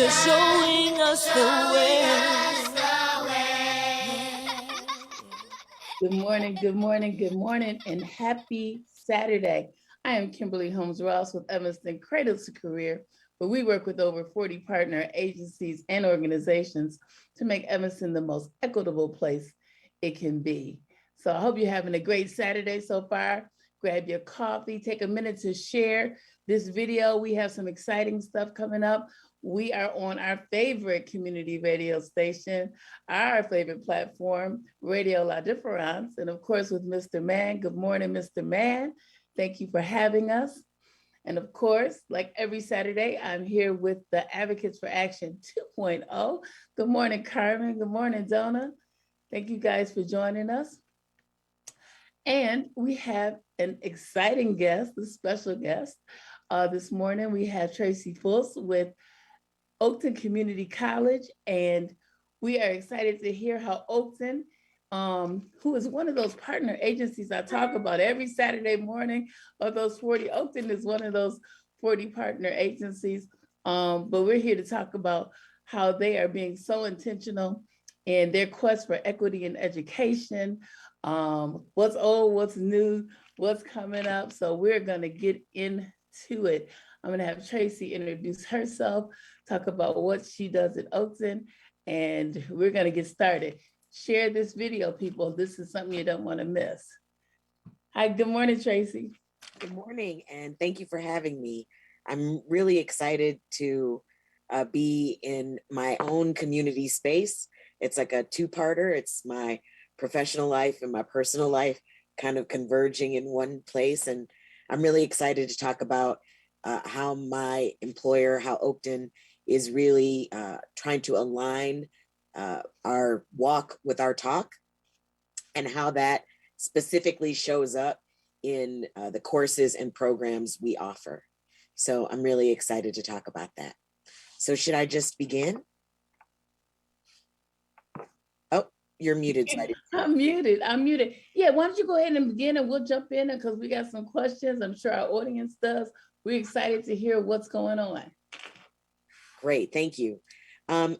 You're showing us the way. Good morning, good morning, good morning, and happy Saturday. I am Kimberly Holmes Ross with Evanston Cradle to Career, where we work with over 40 partner agencies and organizations to make Evanston the most equitable place it can be. So I hope you're having a great Saturday so far. Grab your coffee, take a minute to share this video. We have some exciting stuff coming up. We are on our favorite community radio station, our favorite platform, Radio La Difference, and of course with Mr. Mann. Good morning, Mr. Mann. Thank you for having us. And of course, like every Saturday, I'm here with the Advocates for Action 2.0. Good morning, Carmen. Good morning, Donna. Thank you guys for joining us. And we have an exciting guest, a special guest. This morning, we have Tracy Fulce with Oakton Community College, and we are excited to hear how Oakton, who is one of those partner agencies I talk about every Saturday morning of those 40, Oakton is one of those 40 partner agencies, but we're here to talk about how they are being so intentional in their quest for equity in education, what's old, what's new, what's coming up. So we're gonna get into it. I'm gonna have Tracy introduce herself, talk about what she does at Oakton, and we're gonna get started. Share this video, people. This is something you don't wanna miss. Hi, good morning, Tracy. Good morning, and thank you for having me. I'm really excited to be in my own community space. It's like a two-parter. It's my professional life and my personal life kind of converging in one place. And I'm really excited to talk about how my employer, how Oakton is really trying to align our walk with our talk, and how that specifically shows up in the courses and programs we offer. So I'm really excited to talk about that. So should I just begin? Oh, you're muted. I'm muted. Yeah, why don't you go ahead and begin, and we'll jump in because we got some questions. I'm sure our audience does. We're excited to hear what's going on. Great, thank you.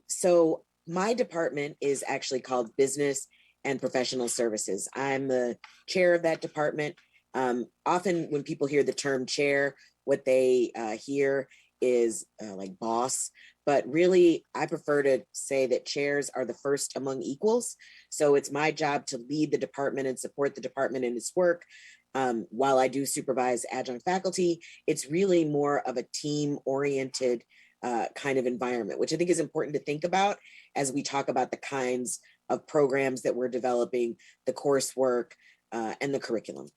So my department is actually called Business and Professional Services. I'm the chair of that department. Often when people hear the term chair, what they hear is like boss, but really I prefer to say that chairs are the first among equals. So it's my job to lead the department and support the department in its work. While I do supervise adjunct faculty, it's really more of a team-oriented kind of environment, which I think is important to think about as we talk about the kinds of programs that we're developing, the coursework, and the curriculum.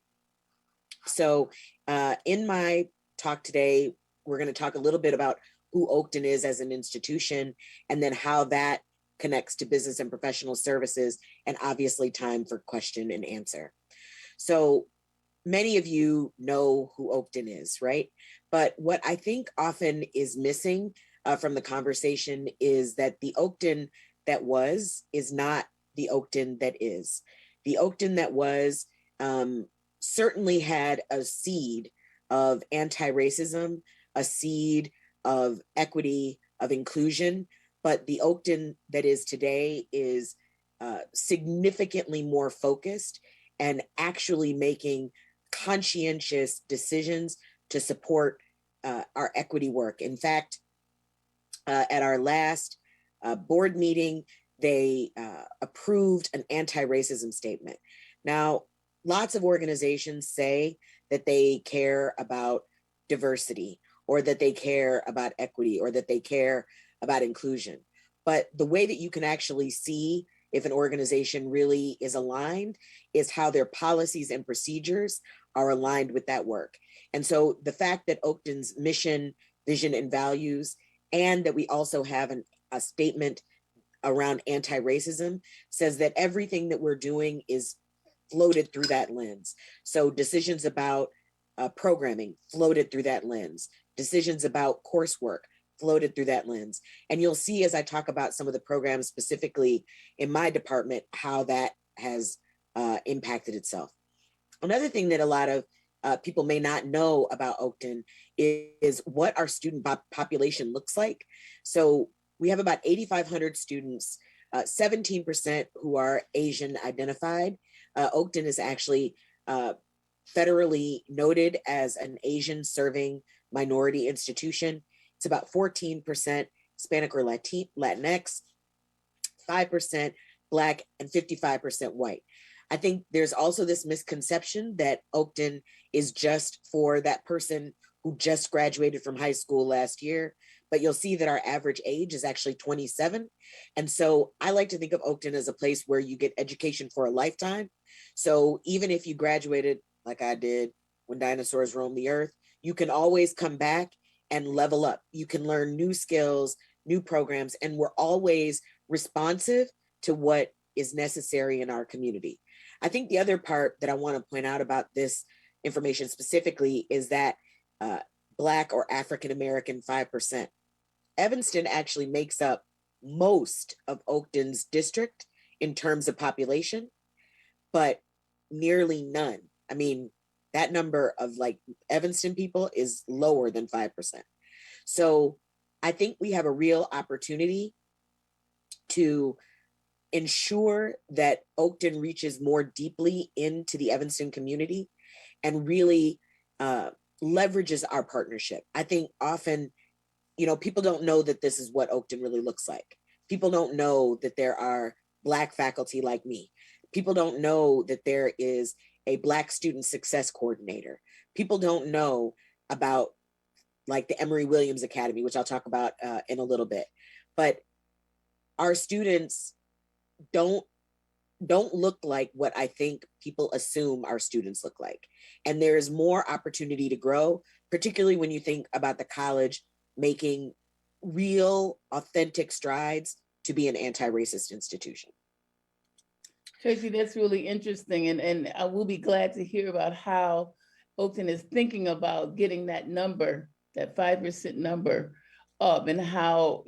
So in my talk today, we're going to talk a little bit about who Oakton is as an institution, and then how that connects to business and professional services, and obviously time for question and answer. So many of you know who Oakton is, right? But what I think often is missing from the conversation is that the Oakton that was is not the Oakton that is. The Oakton that was certainly had a seed of anti-racism, a seed of equity, of inclusion, but the Oakton that is today is significantly more focused and actually making conscientious decisions to support our equity work. In fact, at our last board meeting, they approved an anti-racism statement. Now, lots of organizations say that they care about diversity, or that they care about equity, or that they care about inclusion. But the way that you can actually see if an organization really is aligned is how their policies and procedures are aligned with that work. And so the fact that Oakton's mission, vision, and values, and that we also have a statement around anti-racism, says that everything that we're doing is floated through that lens. So decisions about programming floated through that lens. Decisions about coursework floated through that lens. And you'll see as I talk about some of the programs specifically in my department, how that has impacted itself. Another thing that a lot of people may not know about Oakton is what our student population looks like. So we have about 8,500 students, 17% who are Asian identified. Oakton is actually federally noted as an Asian serving minority institution. It's about 14% Hispanic or Latinx, 5% Black, and 55% white. I think there's also this misconception that Oakton is just for that person who just graduated from high school last year, but you'll see that our average age is actually 27. And so I like to think of Oakton as a place where you get education for a lifetime. So even if you graduated like I did when dinosaurs roamed the earth, you can always come back and level up. You can learn new skills, new programs, and we're always responsive to what is necessary in our community. I think the other part that I want to point out about this information specifically is that Black or African American 5%. Evanston actually makes up most of Oakton's district in terms of population, but nearly none. I mean, that number of like Evanston people is lower than 5%. So I think we have a real opportunity to ensure that Oakton reaches more deeply into the Evanston community and really leverages our partnership. I think often, people don't know that this is what Oakton really looks like. People don't know that there are Black faculty like me. People don't know that there is a Black student success coordinator. People don't know about like the Emory Williams Academy, which I'll talk about in a little bit. But our students don't look like what I think people assume our students look like. And there's more opportunity to grow, particularly when you think about the college making real, authentic strides to be an anti-racist institution. Tracy, that's really interesting. And I will be glad to hear about how Oakton is thinking about getting that number, that 5% number up, and how,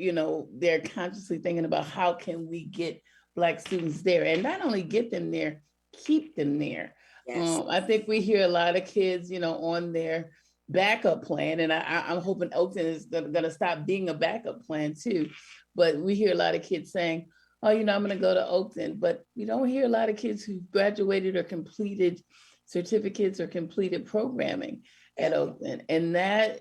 they're consciously thinking about how can we get Black students there, and not only get them there, keep them there. Yes. I think we hear a lot of kids, on their backup plan, and I'm hoping Oakton is going to stop being a backup plan too. But we hear a lot of kids saying, oh, I'm going to go to Oakton, but we don't hear a lot of kids who graduated or completed certificates or completed programming at Oakton, and that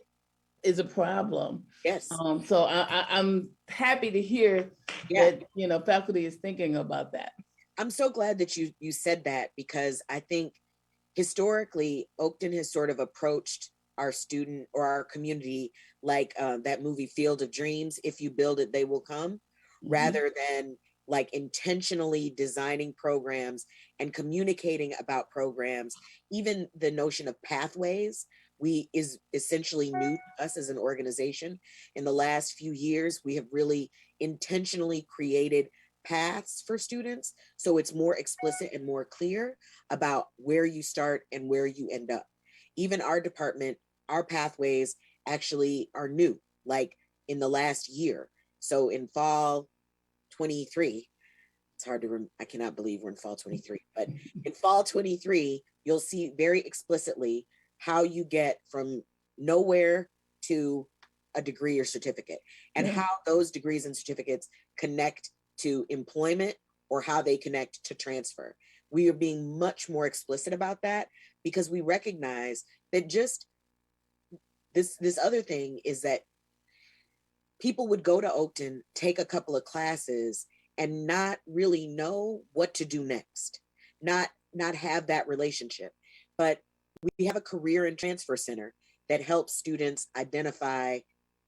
is a problem. Yes. So I'm happy to hear that faculty is thinking about that. I'm so glad that you said that, because I think historically Oakton has sort of approached our student or our community like that movie Field of Dreams. If you build it, they will come, rather than like intentionally designing programs and communicating about programs. Even the notion of pathways is essentially new to us as an organization. In the last few years, we have really intentionally created paths for students, so it's more explicit and more clear about where you start and where you end up. Even our department, our pathways actually are new, like in the last year. So in fall 23, it's hard to I cannot believe we're in fall 23, but in fall 23, you'll see very explicitly how you get from nowhere to a degree or certificate, and how those degrees and certificates connect to employment or how they connect to transfer. We are being much more explicit about that, because we recognize that just this other thing is that people would go to Oakton, take a couple of classes, and not really know what to do next, not have that relationship. But we have a career and transfer center that helps students identify.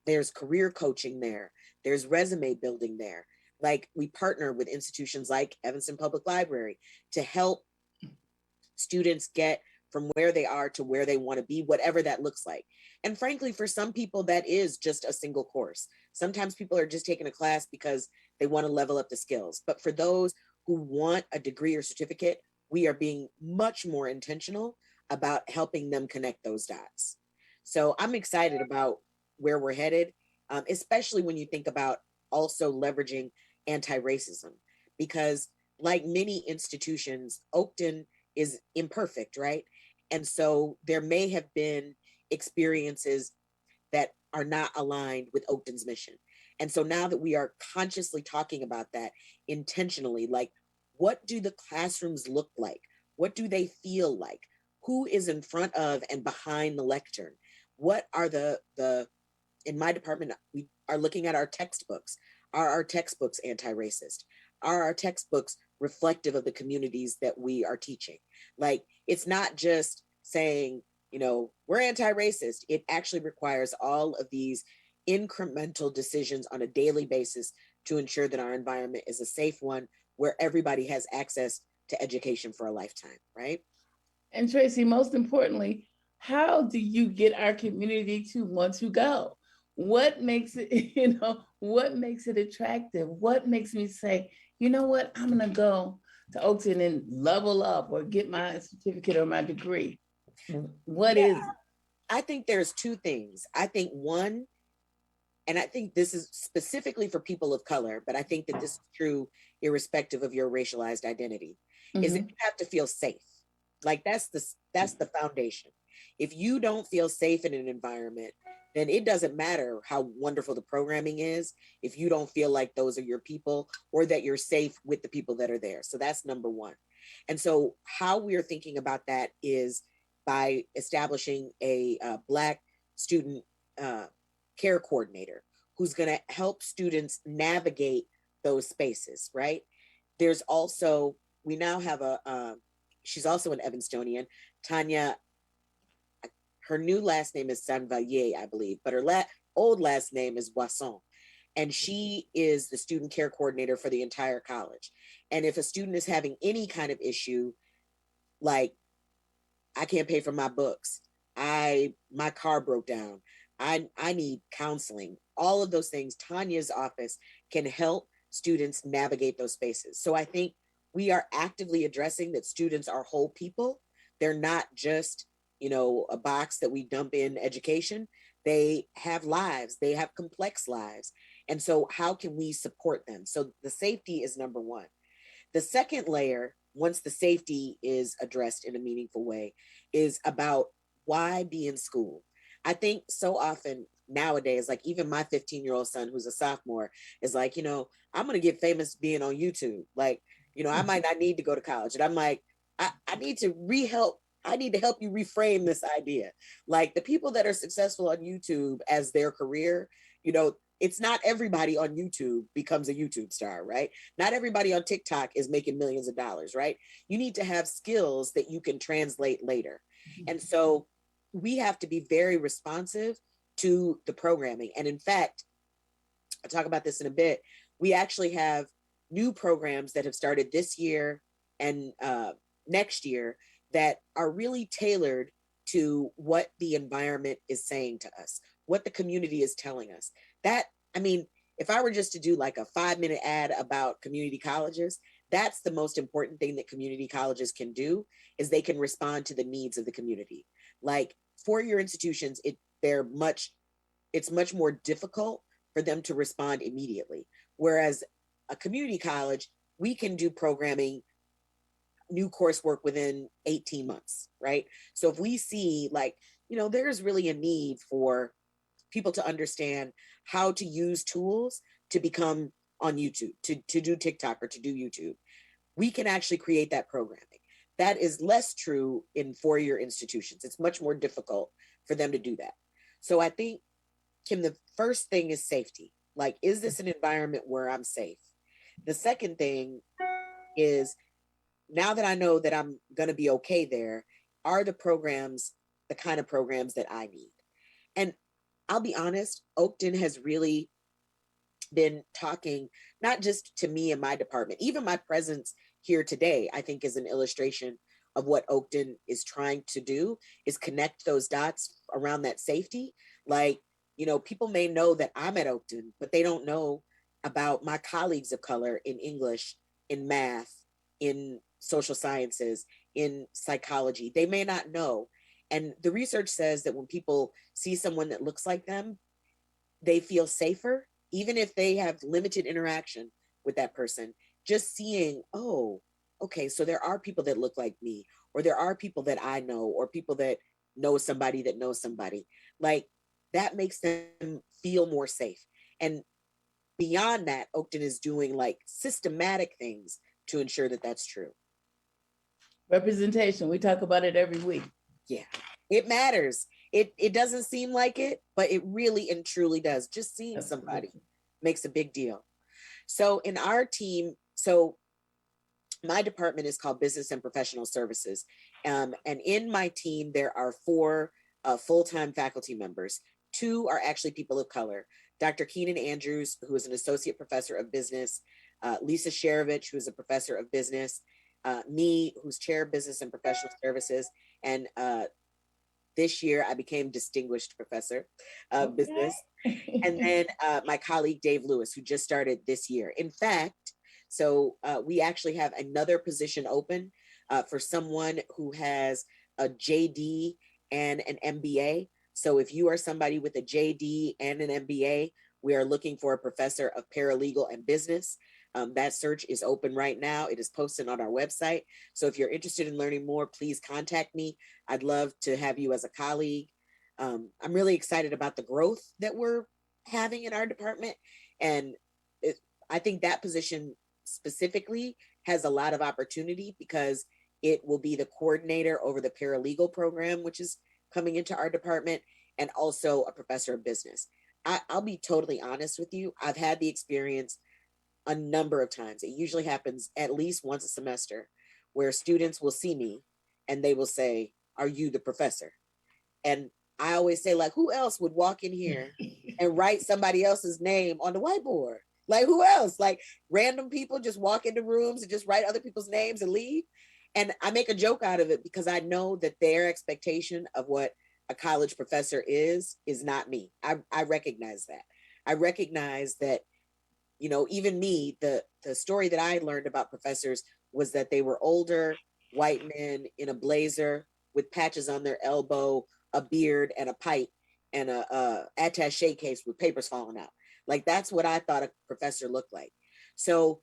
There's career coaching there. There's resume building there. Like, we partner with institutions like Evanston Public Library to help students get from where they are to where they want to be, whatever that looks like. And frankly, for some people, that is just a single course. Sometimes people are just taking a class because they want to level up the skills. But for those who want a degree or certificate, we are being much more intentional about helping them connect those dots. So I'm excited about where we're headed, especially when you think about also leveraging anti-racism, because like many institutions, Oakton is imperfect, right? And so there may have been experiences that are not aligned with Oakton's mission. And so now that we are consciously talking about that intentionally, like, what do the classrooms look like? What do they feel like? Who is in front of and behind the lectern? What are in my department, we are looking at our textbooks. Are our textbooks anti-racist? Are our textbooks reflective of the communities that we are teaching? Like, it's not just saying, we're anti-racist. It actually requires all of these incremental decisions on a daily basis to ensure that our environment is a safe one where everybody has access to education for a lifetime, right? And Tracy, most importantly, how do you get our community to want to go? What makes it, what makes it attractive? What makes me say, you know what, I'm gonna go to Oakton and level up or get my certificate or my degree? What Yeah, is it? I think there's two things. I think one, and I think this is specifically for people of color, but I think that this is true irrespective of your racialized identity, is that Mm-hmm. you have to feel safe. Like, that's the foundation. If you don't feel safe in an environment, then it doesn't matter how wonderful the programming is if you don't feel like those are your people or that you're safe with the people that are there. So that's number one. And so how we're thinking about that is by establishing a Black student care coordinator who's going to help students navigate those spaces, right? There's also, we now have she's also an Evanstonian, Tanya. Her new last name is Sanvalier, I believe, but her old last name is Boisson. And she is the student care coordinator for the entire college. And if a student is having any kind of issue, like, I can't pay for my books, my car broke down, I need counseling, all of those things, Tanya's office can help students navigate those spaces. So I think we are actively addressing that students are whole people. They're not just, a box that we dump in education. They have lives, they have complex lives. And so how can we support them? So the safety is number one. The second layer, once the safety is addressed in a meaningful way, is about why be in school. I think so often nowadays, like, even my 15-year-old son, who's a sophomore, is like, I'm going to get famous being on YouTube. Like, I might not need to go to college. And I'm like, I need to I need to help you reframe this idea. Like, the people that are successful on YouTube as their career, it's not everybody on YouTube becomes a YouTube star, right? Not everybody on TikTok is making millions of dollars, right? You need to have skills that you can translate later. And so we have to be very responsive to the programming. And in fact, I'll talk about this in a bit. We actually have new programs that have started this year and next year that are really tailored to what the environment is saying to us, what the community is telling us. That, I mean, if I were just to do like a 5-minute ad about community colleges, that's the most important thing that community colleges can do, is they can respond to the needs of the community. Like, four-year institutions, it's much more difficult for them to respond immediately. Whereas a community college, we can do programming, new coursework within 18 months, right? So if we see, like, there's really a need for people to understand how to use tools to become on YouTube, to do TikTok or to do YouTube, we can actually create that programming. That is less true in four-year institutions. It's much more difficult for them to do that. So I think, Kim, the first thing is safety. Like, is this an environment where I'm safe? The second thing is, now that I know that I'm going to be okay there, are the programs the kind of programs that I need? And I'll be honest, Oakton has really been talking, not just to me and my department, even my presence here today, I think, is an illustration of what Oakton is trying to do, is connect those dots around that safety. Like, people may know that I'm at Oakton, but they don't know about my colleagues of color in English, in math, in social sciences, in psychology. They may not know. And the research says that when people see someone that looks like them, they feel safer, even if they have limited interaction with that person. Just seeing, oh, okay, so there are people that look like me, or there are people that I know, or people that know somebody that knows somebody. Like, that makes them feel more safe. And beyond that, Oakton is doing like systematic things to ensure that that's true. Representation, we talk about it every week. Yeah, it matters. It doesn't seem like it, but it really and truly does. Just seeing somebody makes a big deal. So in our team, so my department is called Business and Professional Services. And in my team, there are 4 full-time faculty members. 2 are actually people of color. Dr. Keenan Andrews, who is an associate professor of business, Lisa Sharovich, who is a professor of business, me, who's chair of business and professional services, and this year I became distinguished professor of business. And then my colleague, Dave Lewis, who just started this year. In fact, so we actually have another position open for someone who has a JD and an MBA. So if you are somebody with a JD and an MBA, we are looking for a professor of paralegal and business. That search is open right now. It is posted on our website. So if you're interested in learning more, please contact me. I'd love to have you as a colleague. I'm really excited about the growth that we're having in our department. And I think that position specifically has a lot of opportunity because it will be the coordinator over the paralegal program, which is coming into our department, and also a professor of business. I'll be totally honest with you. I've had the experience a number of times. It usually happens at least once a semester where students will see me and they will say, "Are you the professor?" And I always say, like, who else would walk in here and write somebody else's name on the whiteboard? Like, who else? Like, random people just walk into rooms and just write other people's names and leave. And I make a joke out of it because I know that their expectation of what a college professor is not me. I recognize that. I recognize that, you know, even me, the story that I learned about professors was that they were older white men in a blazer with patches on their elbow, a beard and a pipe, and a attaché case with papers falling out. Like, that's what I thought a professor looked like. So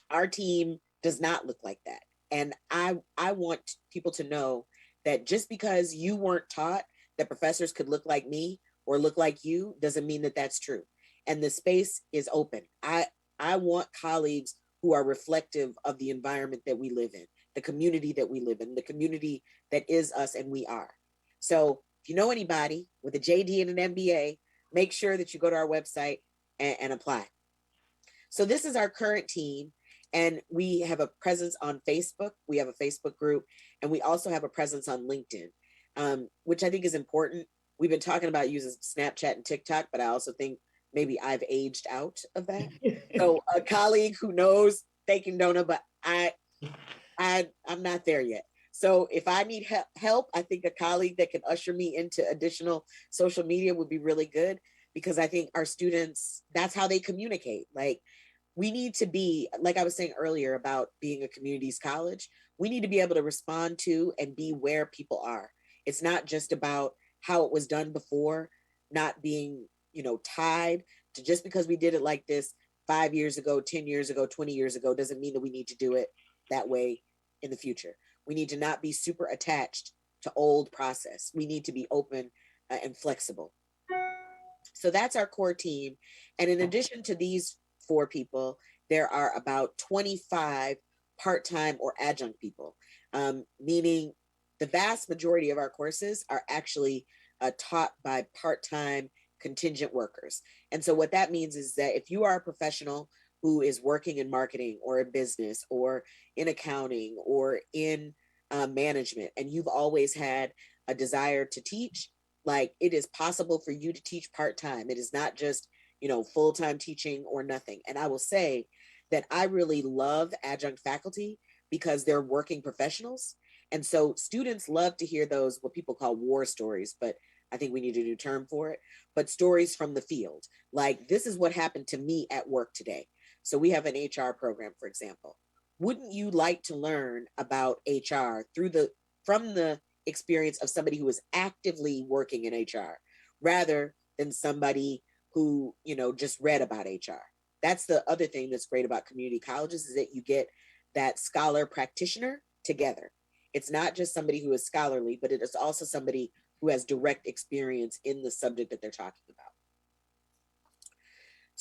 our team does not look like that. And I want people to know that just because you weren't taught that professors could look like me or look like you doesn't mean that that's true. And the space is open. I want colleagues who are reflective of the environment that we live in, the community that we live in, the community that is us and we are. So if you know anybody with a JD and an MBA, make sure that you go to our website and apply. So this is our current team. And we have a presence on Facebook. We have a Facebook group, and we also have a presence on LinkedIn, which I think is important. We've been talking about using Snapchat and TikTok, but I also think maybe I've aged out of that. So a colleague who knows, thank you, Donna, but I'm not there yet. So if I need help, I think a colleague that can usher me into additional social media would be really good, because I think our students, that's how they communicate. Like, we need to be, like I was saying earlier about being a communities college, we need to be able to respond to and be where people are. It's not just about how it was done before, not being, you know, tied to just because we did it like this 5 years ago, 10 years ago, 20 years ago, doesn't mean that we need to do it that way in the future. We need to not be super attached to old process. We need to be open and flexible. So that's our core team. And in addition to these 4 people, there are about 25 part-time or adjunct people, meaning the vast majority of our courses are actually taught by part-time contingent workers. And so what that means is that if you are a professional who is working in marketing or in business or in accounting or in management, and you've always had a desire to teach, like, it is possible for you to teach part-time. It is not just, you know, full-time teaching or nothing. And I will say that I really love adjunct faculty because they're working professionals. And so students love to hear those, what people call war stories, but I think we need a new term for it, but stories from the field. Like, this is what happened to me at work today. So we have an HR program, for example. Wouldn't you like to learn about HR from the experience of somebody who is actively working in HR rather than somebody who, you know, just read about HR? That's the other thing that's great about community colleges, is that you get that scholar practitioner together. It's not just somebody who is scholarly, but it is also somebody who has direct experience in the subject that they're talking about.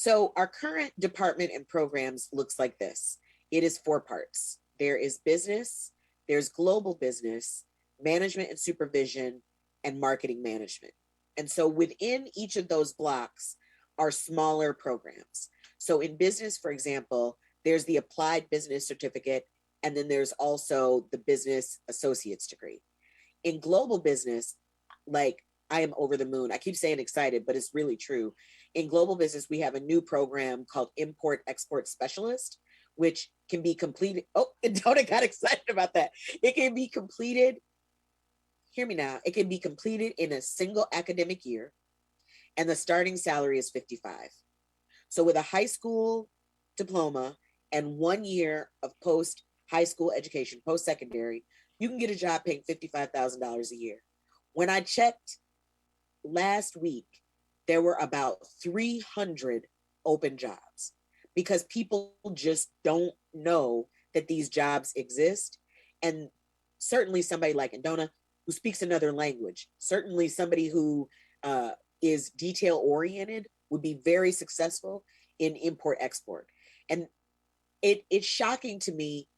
So our current department and programs looks like this. It is 4 parts. There is business, there's global business, management and supervision, and marketing management. And so within each of those blocks are smaller programs. So in business, for example, there's the applied business certificate, and then there's also the business associate's degree. In global business, like, I am over the moon. I keep saying excited, but it's really true. In global business, we have a new program called Import Export Specialist, which can be completed. Oh, Donna got excited about that. It can be completed. Hear me now. It can be completed in a single academic year, and the starting salary is 55. So with a high school diploma and 1 year of post high school education, post secondary, you can get a job paying $55,000 a year. When I checked last week, there were about 300 open jobs because people just don't know that these jobs exist. And certainly somebody like Indona who speaks another language, certainly somebody who is detail oriented would be very successful in import export. And it's shocking to me,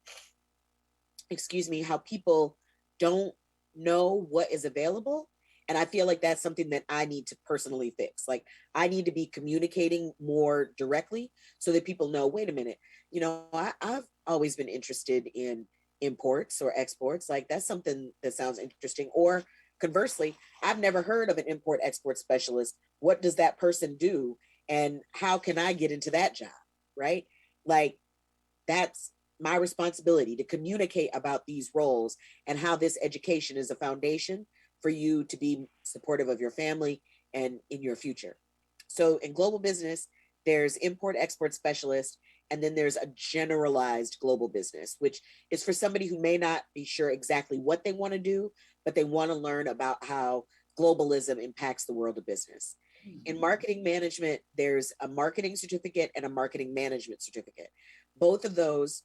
how people don't know what is available. And I feel like that's something that I need to personally fix. Like, I need to be communicating more directly so that people know, wait a minute, I've always been interested in imports or exports. Like, that's something that sounds interesting. Or conversely, I've never heard of an import export specialist. What does that person do? And how can I get into that job? Right? Like, that's my responsibility to communicate about these roles and how this education is a foundation for you to be supportive of your family and in your future. So in global business, there's import export specialist, and then there's a generalized global business, which is for somebody who may not be sure exactly what they want to do, but they want to learn about how globalism impacts the world of business. In marketing management, there's a marketing certificate and a marketing management certificate. Both of those,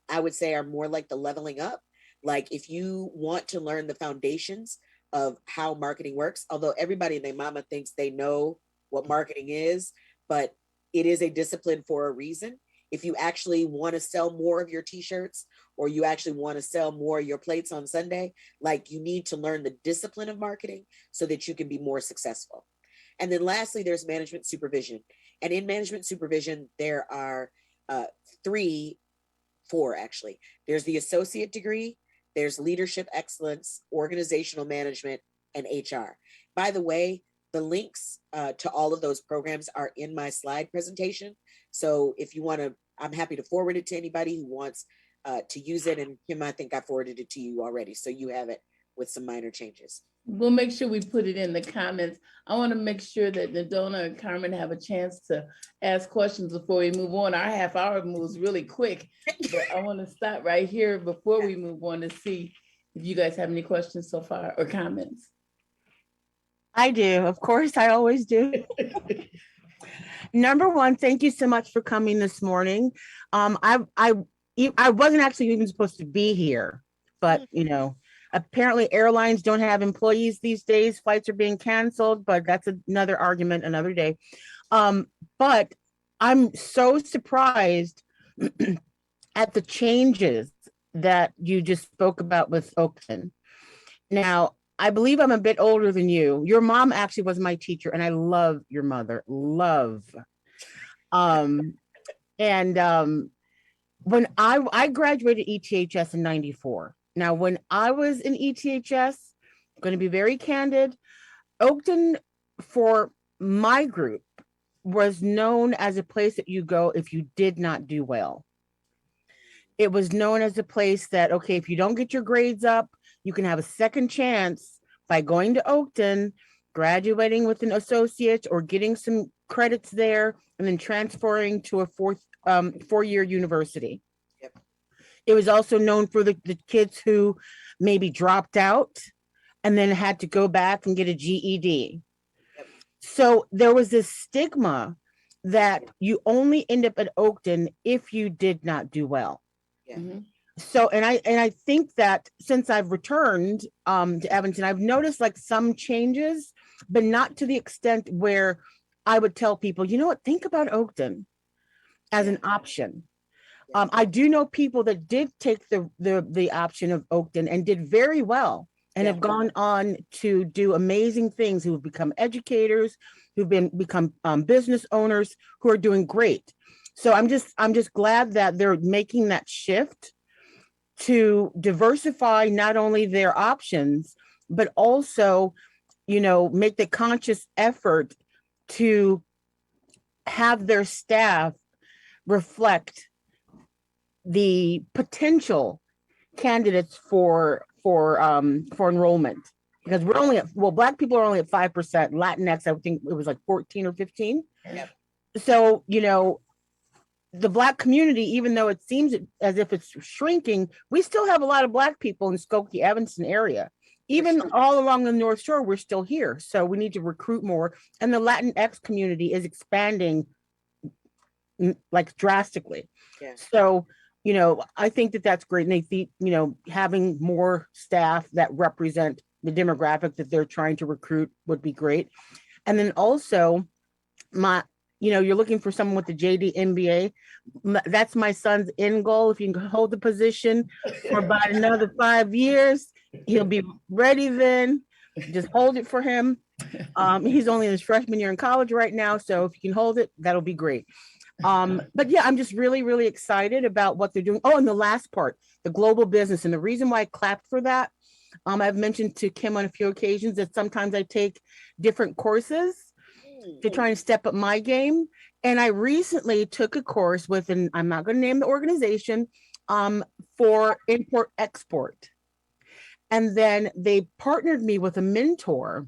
I would say, are more like the leveling up. Like, if you want to learn the foundations of how marketing works, although everybody and their mama thinks they know what marketing is, but it is a discipline for a reason. If you actually want to sell more of your t-shirts, or you actually want to sell more of your plates on Sunday, like, you need to learn the discipline of marketing so that you can be more successful. And then lastly, there's management supervision. And in management supervision, there are 4 actually. There's the associate degree, there's leadership excellence, organizational management, and HR. By the way, the links to all of those programs are in my slide presentation. So if you want to, I'm happy to forward it to anybody who wants to use it. And Kim, I think I forwarded it to you already, so you have it with some minor changes. We'll make sure we put it in the comments. I want to make sure that Nadona and Carmen have a chance to ask questions before we move on. Our half hour moves really quick, but I want to stop right here before we move on to see if you guys have any questions so far or comments. I do. Of course, I always do. Number one, thank you so much for coming this morning. I wasn't actually even supposed to be here, but apparently airlines don't have employees these days. Flights are being canceled, but that's another argument another day. But I'm so surprised at the changes that you just spoke about with Oakton. Now, I believe I'm a bit older than you. Your mom actually was my teacher, and I love your mother. Love. When I graduated ETHS in 94. Now, when I was in ETHS, I'm going to be very candid, Oakton for my group was known as a place that you go if you did not do well. It was known as a place that, okay, if you don't get your grades up, you can have a second chance by going to Oakton, graduating with an associate or getting some credits there, and then transferring to a four-year university. Yep. It was also known for the kids who maybe dropped out and then had to go back and get a GED. Yep. So there was this stigma that you only end up at Oakton if you did not do well. Yeah. Mm-hmm. So, and I think that since I've returned to Evanston, I've noticed like some changes, but not to the extent where I would tell people, you know what, think about Oakton as an Yeah. option. Yeah. I do know people that did take the option of Oakton and did very well and Yeah. have gone on to do amazing things, who have become educators, who've become business owners, who are doing great. So I'm just glad that they're making that shift to diversify not only their options, but also, make the conscious effort to have their staff reflect the potential candidates for enrollment, because we're only at, well, Black people are only at 5%. Latinx, I think it was like 14 or 15. Yep. So the Black community, even though it seems as if it's shrinking, we still have a lot of Black people in Skokie, Evanston area. Even sure. all along the North Shore, we're still here. So we need to recruit more. And the Latinx community is expanding like drastically. Yeah. So, I think that that's great. And they think, having more staff that represent the demographic that they're trying to recruit would be great. And then also you're looking for someone with the JD MBA. That's my son's end goal. If you can hold the position for about another 5 years, he'll be ready then. Just hold it for him. He's only in his freshman year in college right now. So if you can hold it, that'll be great. But yeah, I'm just really, really excited about what they're doing. Oh, and the last part, the global business. And the reason why I clapped for that, I've mentioned to Kim on a few occasions that sometimes I take different courses to try and step up my game. And I recently took a course with, and I'm not going to name the organization, for import export. And then they partnered me with a mentor.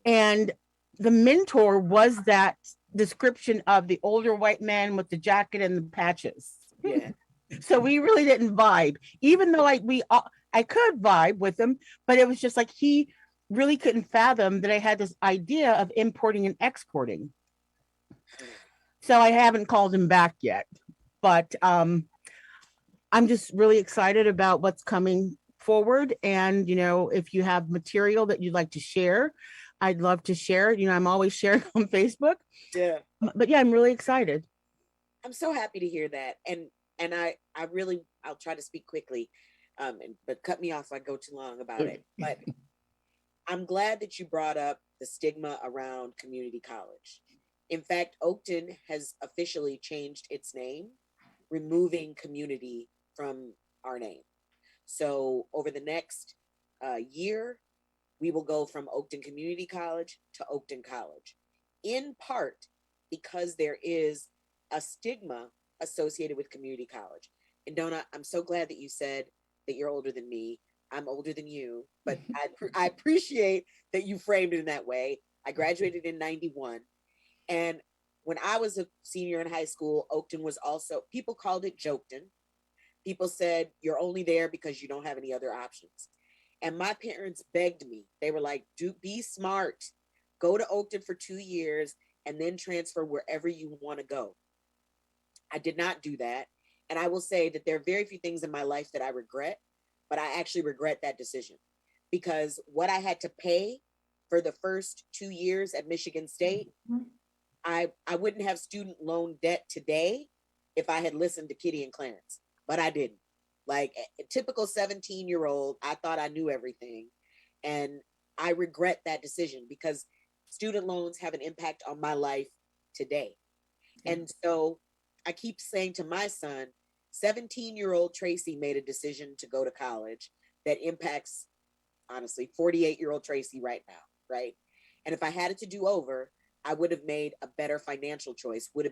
And the mentor was that description of the older white man with the jacket and the patches. Yeah. So we really didn't vibe, even though I could vibe with him, but it was just like he really couldn't fathom that I had this idea of importing and exporting. So I haven't called him back yet, but I'm just really excited about what's coming forward. And, if you have material that you'd like to share, I'd love to share it. I'm always sharing on Facebook. Yeah. But yeah, I'm really excited. I'm so happy to hear that. And I'll try to speak quickly, but cut me off if I go too long about it. But I'm glad that you brought up the stigma around community college. In fact, Oakton has officially changed its name, removing community from our name. So over the next year, we will go from Oakton Community College to Oakton College, in part because there is a stigma associated with community college. And Donna, I'm so glad that you said that you're older than me. I'm older than you, but I appreciate that you framed it in that way. I graduated in 91. And when I was a senior in high school, Oakton was also, people called it Joketon. People said, you're only there because you don't have any other options. And my parents begged me. They were like, be smart. Go to Oakton for 2 years and then transfer wherever you want to go. I did not do that. And I will say that there are very few things in my life that I regret, but I actually regret that decision, because what I had to pay for the first 2 years at Michigan State, I wouldn't have student loan debt today if I had listened to Kitty and Clarence, but I didn't. Like a typical 17-year-old, I thought I knew everything. And I regret that decision because student loans have an impact on my life today. And so I keep saying to my son, 17-year-old Tracy made a decision to go to college that impacts, honestly, 48-year-old Tracy right now, right? And if I had it to do over, I would have made a better financial choice, which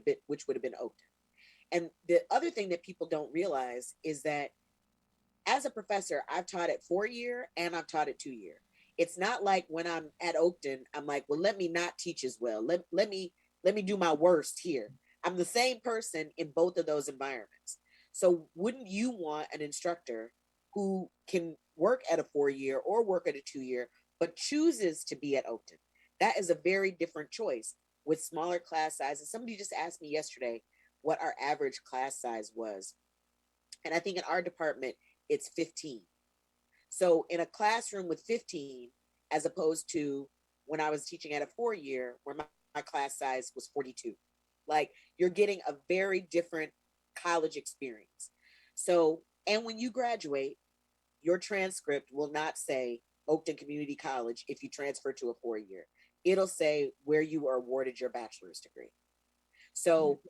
would have been Oakton. And the other thing that people don't realize is that as a professor, I've taught at 4-year and I've taught at 2-year. It's not like when I'm at Oakton, I'm like, well, let me not teach as well. Let me do my worst here. I'm the same person in both of those environments. So wouldn't you want an instructor who can work at a 4-year or work at a 2-year, but chooses to be at Oakton? That is a very different choice with smaller class sizes. Somebody just asked me yesterday what our average class size was. And I think in our department, it's 15. So in a classroom with 15, as opposed to when I was teaching at a 4-year, where my class size was 42. Like, you're getting a very different college experience. So, and when you graduate, your transcript will not say Oakton Community College if you transfer to a 4-year. It'll say where you were awarded your bachelor's degree. So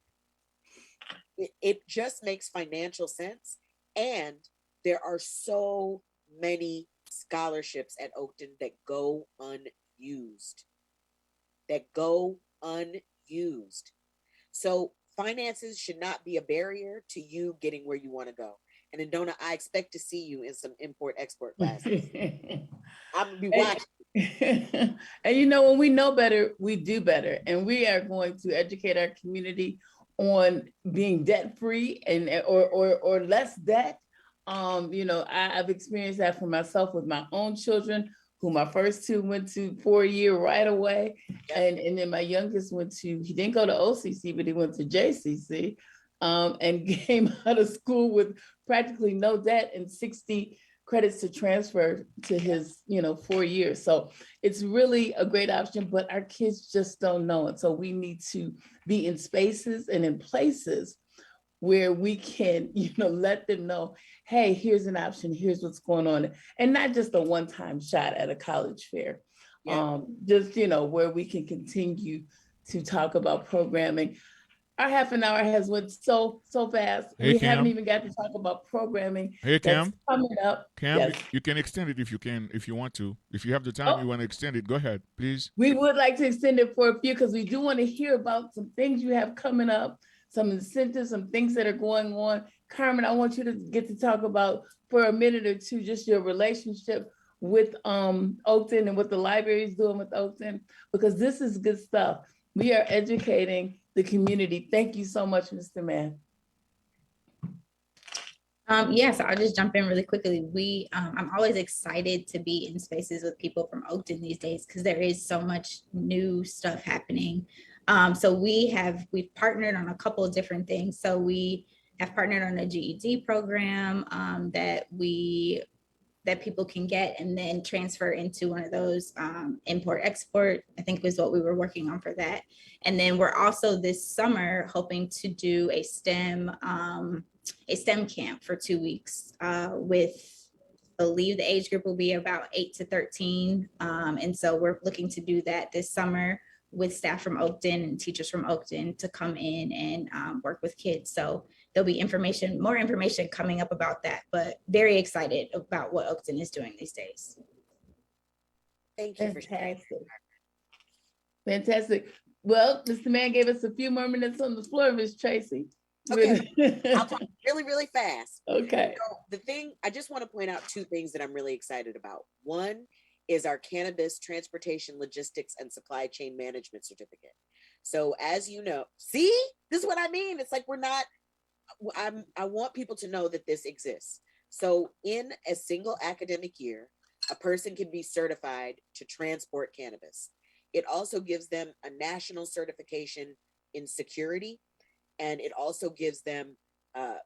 it just makes financial sense. And there are so many scholarships at Oakton that go unused. So finances should not be a barrier to you getting where you want to go. And then Donna, I expect to see you in some import-export classes. I'm gonna be watching. And you know, when we know better, we do better. And we are going to educate our community on being debt-free and or less debt. You know, I've experienced that for myself with my own children, who my first two went to 4-year right away. And then my youngest he didn't go to OCC, but he went to JCC, and came out of school with practically no debt and 60 credits to transfer to his, 4 years. So it's really a great option, but our kids just don't know it. So we need to be in spaces and in places where we can, let them know, hey, here's an option, here's what's going on. And not just a one-time shot at a college fair. Yeah. Just, where we can continue to talk about programming. Our half an hour has went so fast. Hey, We Cam. haven't even got to talk about programming Hey, that's Cam. coming up. Cam, Yes. you can extend it if you want to. If you have the time, you want to extend it, go ahead, please. We would like to extend it for a few because we do want to hear about some things you have coming up, some incentives, some things that are going on. Carmen, I want you to get to talk about for a minute or two just your relationship with Oakton and what the library is doing with Oakton, because this is good stuff. We are educating the community. Thank you so much, Mr. Mann. Yes, I'll just jump in really quickly. I'm always excited to be in spaces with people from Oakton these days because there is so much new stuff happening. So we've partnered on a couple of different things. So we have partnered on a GED program that people can get and then transfer into one of those import-export, I think was what we were working on for that. And then we're also this summer hoping to do a STEM camp for 2 weeks with, I believe the age group will be about 8 to 13. And so we're looking to do that this summer with staff from Oakton and teachers from Oakton to come in and work with kids. So there'll be more information coming up about that, but very excited about what Oakton is doing these days. Thank you for sharing. Fantastic. Well, Mr. Mann gave us a few more minutes on the floor, Ms. Tracy. Okay, I'll talk really fast. Okay. So I just want to point out 2 things that I'm really excited about. One is our cannabis transportation, logistics, and supply chain management certificate. So as you know, see, this is what I mean. It's like I want people to know that this exists. So in a single academic year, a person can be certified to transport cannabis. It also gives them a national certification in security, and it also gives them a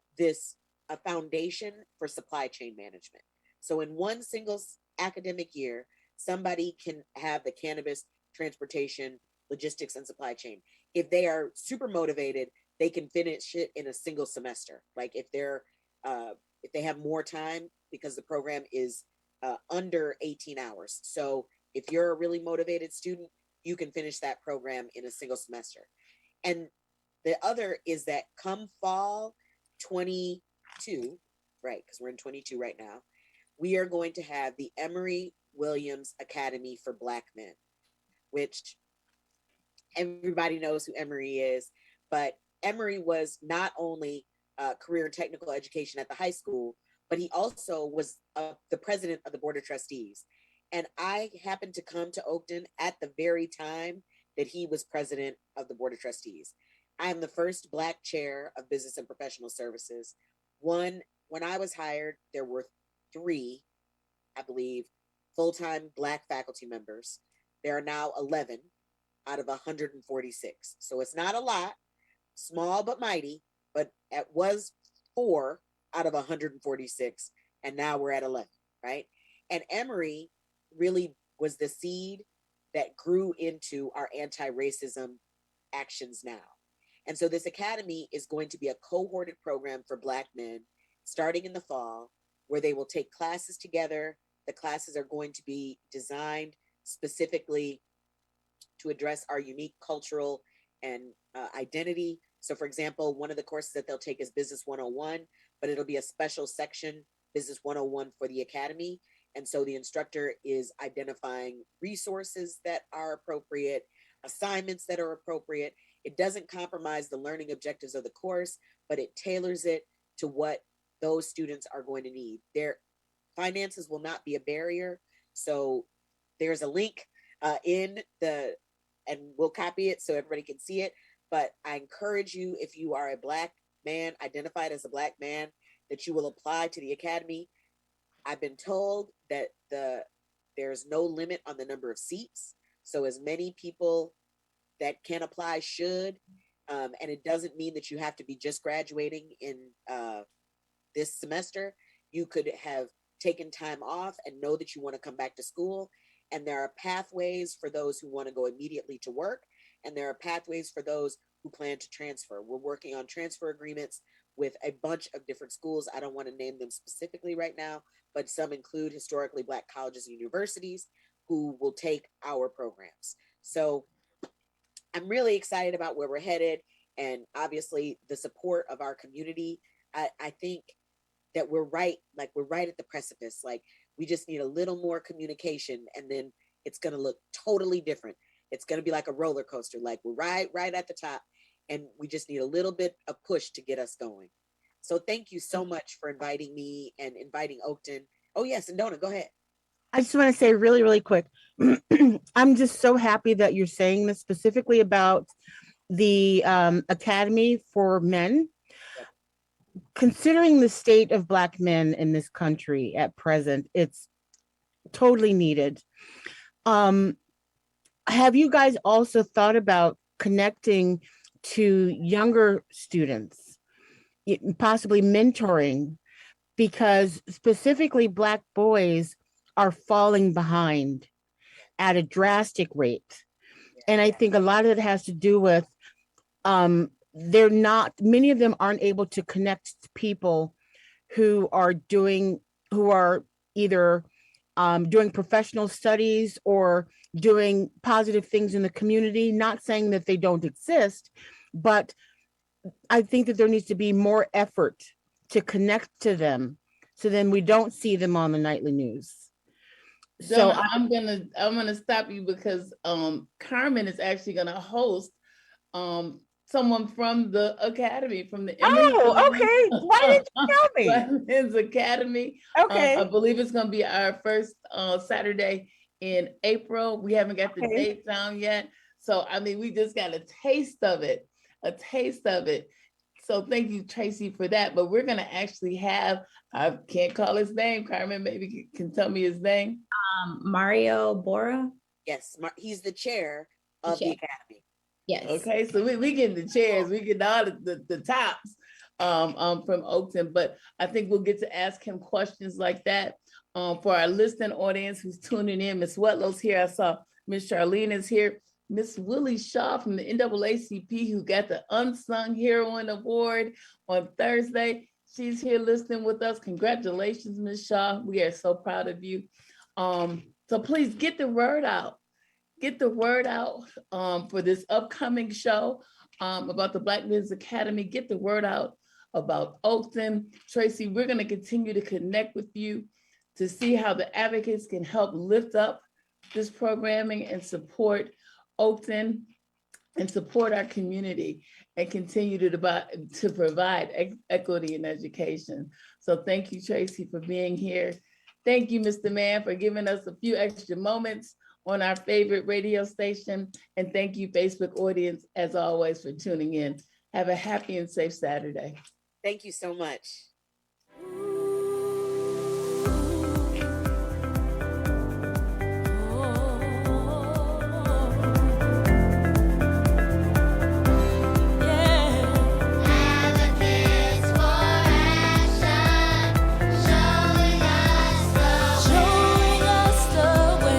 foundation for supply chain management. So in one single academic year, somebody can have the cannabis transportation, logistics, and supply chain. If they are super motivated, they can finish it in a single semester. Like if they have more time, because the program is under 18 hours. So if you're a really motivated student, you can finish that program in a single semester. And the other is that come fall 22, right, because we're in 22 right now, we are going to have the Emory Williams Academy for Black Men, which everybody knows who Emory is, but Emory was not only career and technical education at the high school, but he also was the president of the Board of Trustees. And I happened to come to Oakton at the very time that he was president of the Board of Trustees. I am the first Black chair of business and professional services. When I was hired, there were 3, I believe, full-time Black faculty members. There are now 11 out of 146. So it's not a lot, small but mighty, but it was 4 out of 146, and now we're at 11, right? And Emory really was the seed that grew into our anti-racism actions now. And so this academy is going to be a cohorted program for Black men starting in the fall, where they will take classes together. The classes are going to be designed specifically to address our unique cultural and identity. So for example, one of the courses that they'll take is Business 101, but it'll be a special section, Business 101 for the academy. And so the instructor is identifying resources that are appropriate, assignments that are appropriate. It doesn't compromise the learning objectives of the course, but it tailors it to what those students are going to need. Their finances will not be a barrier. So there's a link in the, and we'll copy it so everybody can see it. But I encourage you, if you are a Black man, identified as a Black man, that you will apply to the academy. I've been told that there's no limit on the number of seats. So as many people that can apply should. And it doesn't mean that you have to be just graduating in this semester. You could have taken time off and know that you want to come back to school. And there are pathways for those who want to go immediately to work. And there are pathways for those who plan to transfer. We're working on transfer agreements with a bunch of different schools. I don't want to name them specifically right now, but some include historically Black colleges and universities who will take our programs. So I'm really excited about where we're headed, and obviously the support of our community. I think that we're right at the precipice. Like, we just need a little more communication, and then it's going to look totally different. It's going to be like a roller coaster. Like, we're right at the top, and we just need a little bit of push to get us going. So thank you so much for inviting me and inviting Oakton. Oh yes, and Donna, go ahead. I just want to say really, really quick, I'm just so happy that you're saying this specifically about the Academy for Men. Considering the state of Black men in this country at present, it's totally needed. Have you guys also thought about connecting to younger students, possibly mentoring? Because specifically Black boys are falling behind at a drastic rate. And I think a lot of it has to do with many of them aren't able to connect to people who are either doing professional studies or doing positive things in the community. Not saying that they don't exist, but I think that there needs to be more effort to connect to them, so then we don't see them on the nightly news. So Donna, I'm gonna stop you because Carmen is actually gonna host someone from the academy, from the okay. Why didn't you tell me? Women's Academy. Okay. I believe it's gonna be our first Saturday in April. We haven't got the dates down yet, so I mean, we just got a taste of it. So thank you, Tracy, for that. But we're gonna actually have, I can't call his name. Carmen maybe can tell me his name. Mario Bora. Yes, he's the chair of the academy. Yes. Okay, so we get the chairs, we get all the tops from Oakton, but I think we'll get to ask him questions like that. For our listening audience who's tuning in, Miss Wetlow's here. I saw Miss Charlene is here. Miss Willie Shaw from the NAACP, who got the Unsung Heroine Award on Thursday. She's here listening with us. Congratulations, Miss Shaw. We are so proud of you. So please get the word out. Get the word out for this upcoming show about the Black Men's Academy. Get the word out about Oakton. Tracy, we're going to continue to connect with you to see how the advocates can help lift up this programming and support Oakton and support our community and continue to provide equity in education. So thank you, Tracy, for being here. Thank you, Mr. Mann, for giving us a few extra moments on our favorite radio station. And thank you, Facebook audience, as always, for tuning in. Have a happy and safe Saturday. Thank you so much. Showing us the way.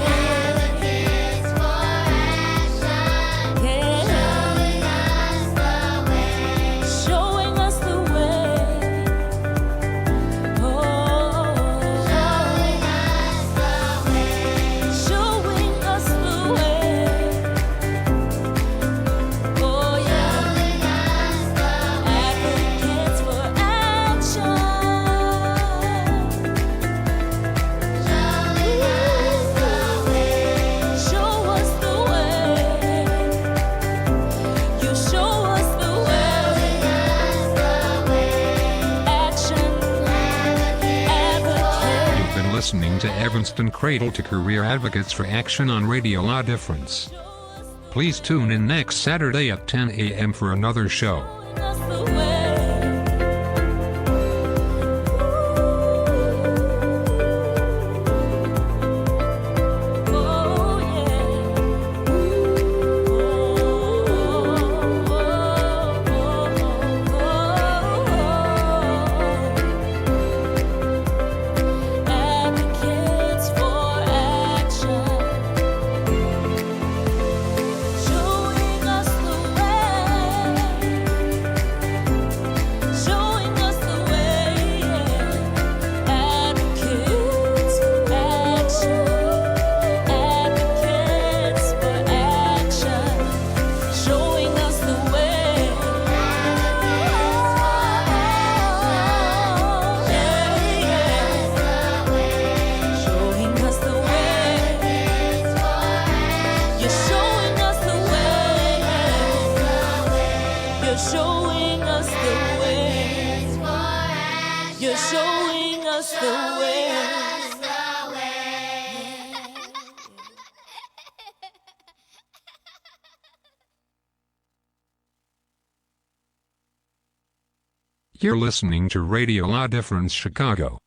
listening to Evanston Cradle to Career Advocates for Action on Radio La Difference. Please tune in next Saturday at 10 a.m. for another show. That's the way. Oh, yeah. Advocates for action. Showing us the way, showing us the way, advocates for action, advocates for action, showing us the way, showing us the way. You're showing us the way. You're showing us the way. You're showing us the way. You're listening to Radio La Difference Chicago.